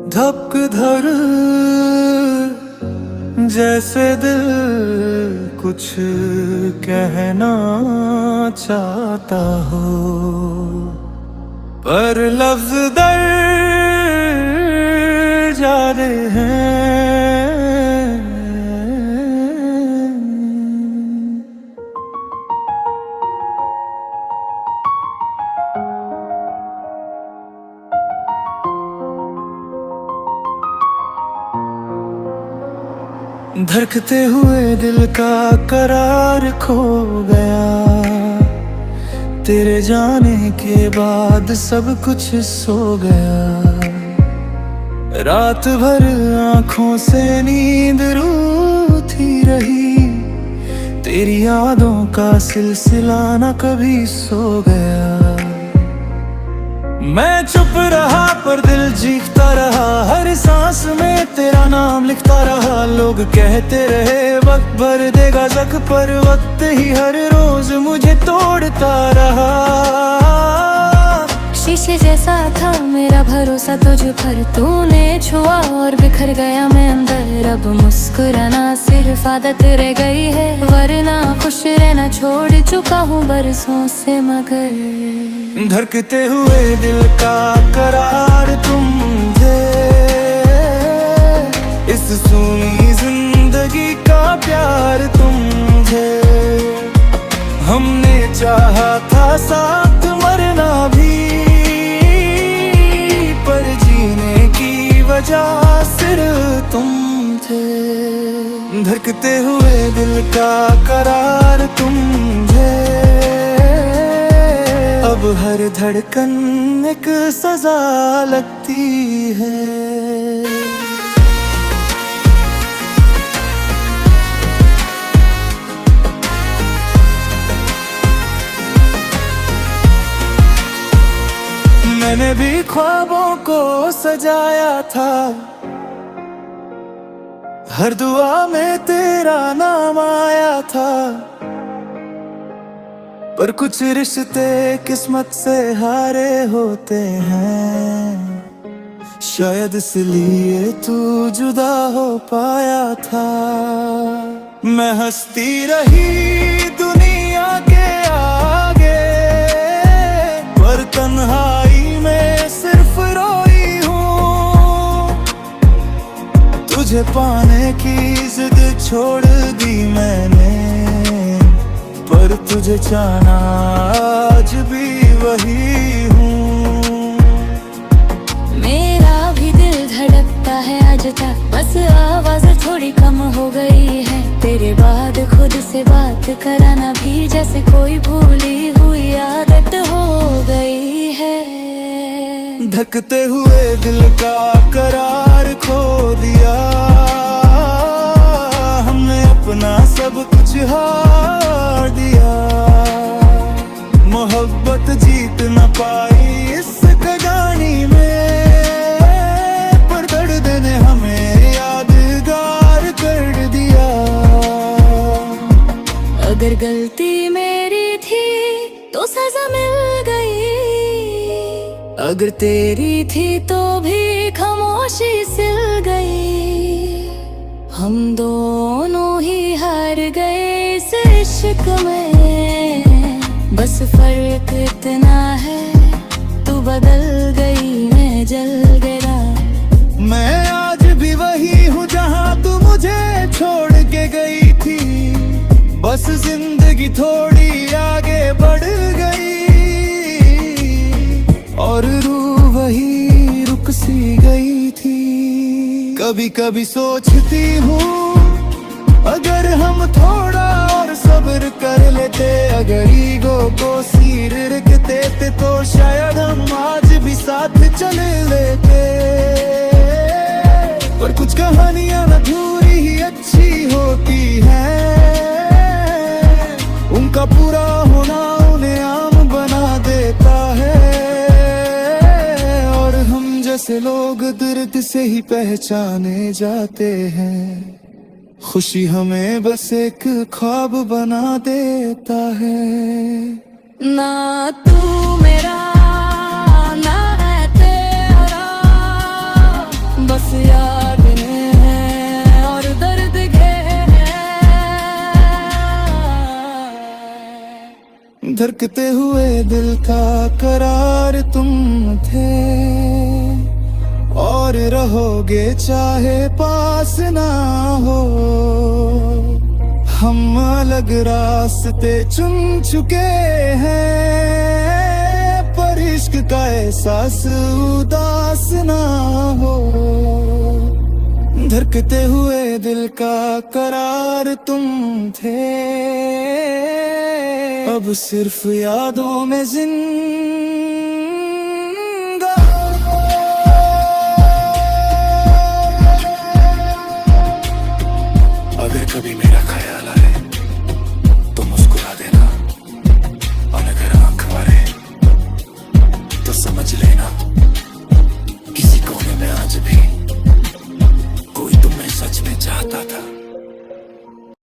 धक धर जैसे दिल कुछ कहना चाहता हो, पर लफ्ज दर जाने हैं। धड़कते हुए दिल का करार खो गया, तेरे जाने के बाद सब कुछ सो गया। रात भर आंखों से नींद रूठी रही, तेरी यादों का सिलसिला न कभी सो गया। मैं चुप रहा पर दिल चीखता रहा, हर सांस में तेरा नाम लिखता रहा। लोग कहते रहे वक्त भर देगा जख्म, पर वक्त ही हर रोज मुझे तोड़ता रहा। शीशे जैसा था मेरा भरोसा तुझ पर, तूने छुआ और बिखर गया मैं अंदर। अब मुस्कुराना सिर्फ आदत रह गई है, वरना खुश रहना छोड़ चुका हूँ बरसों से। मगर धड़कते हुए दिल का करार तुम थे, इस सूनी जिंदगी का प्यार तुम थे। हमने चाहा था साथ मरना भी, पर जीने की वजह सिर्फ तुम थे। धड़कते हुए दिल का करार तुम थे, अब हर धड़कन एक सजा लगती है। मैंने भी ख्वाबों को सजाया था, हर दुआ में तेरा नाम आया था। पर कुछ रिश्ते किस्मत से हारे होते हैं, शायद इसलिए तू जुदा हो पाया था। मैं हंसती रही दुनिया के आगे, पर तन्हाई में सिर्फ रोई हूँ। तुझे पाने की जिद छोड़ दी मैंने, पर तुझे चाहना आज भी वही हूँ। मेरा भी दिल धड़कता है आज तक, बस आवाज थोड़ी कम हो गई है। तेरे बाद खुद से बात कराना भी जैसे कोई भूली हुई आदत हो गई है। धड़कते हुए दिल का करार खो दिया, हमने अपना सब कुछ हार दिया। मोहब्बत जीत न पाई इस कहानी में, पर दर्द ने हमें यादगार कर दिया। अगर गलती मेरी थी तो सजा मिल गई, अगर तेरी थी तो भी खामोशी सिल गई। हम दोनों ही हार गए इस इश्क में, बस फर्क इतना है तू बदल गई मैं जल गया। मैं आज भी वही हूँ जहाँ तू मुझे छोड़ के गई थी, बस जिंदगी थोड़ी आगे बढ़ गई, और रूह वही रुक सी गई थी। कभी कभी सोचती हूँ अगर हम थोड़ा और सब्र कर लेते, अगर ईगो को सीर रखते थे, तो शायद हम आज भी साथ चल लेते। पर कुछ कहानियां अधूरी ही अच्छी होती हैं, उनका पूरा होना उन्हें आम बना देता है। और हम जैसे लोग दर्द से ही पहचाने जाते हैं, खुशी हमें बस एक ख्वाब बना देता है। ना तू मेरा ना है तेरा, यादें हैं और दर्द गहरे हैं। धड़कते हुए दिल का करार तुम थे और रहोगे चाहे पास ना हो। हम अलग रास्ते चुन चुके हैं, पर इश्क का एहसास उदास ना हो। धड़कते हुए दिल का करार तुम थे, अब सिर्फ यादों में जिंदा। अगर कभी मेरा ख्याल आए तो मुस्कुरा देना, और अगर आंख मारे तो समझ लेना किसी कोने में आज भी कोई तुम्हें सच में चाहता था।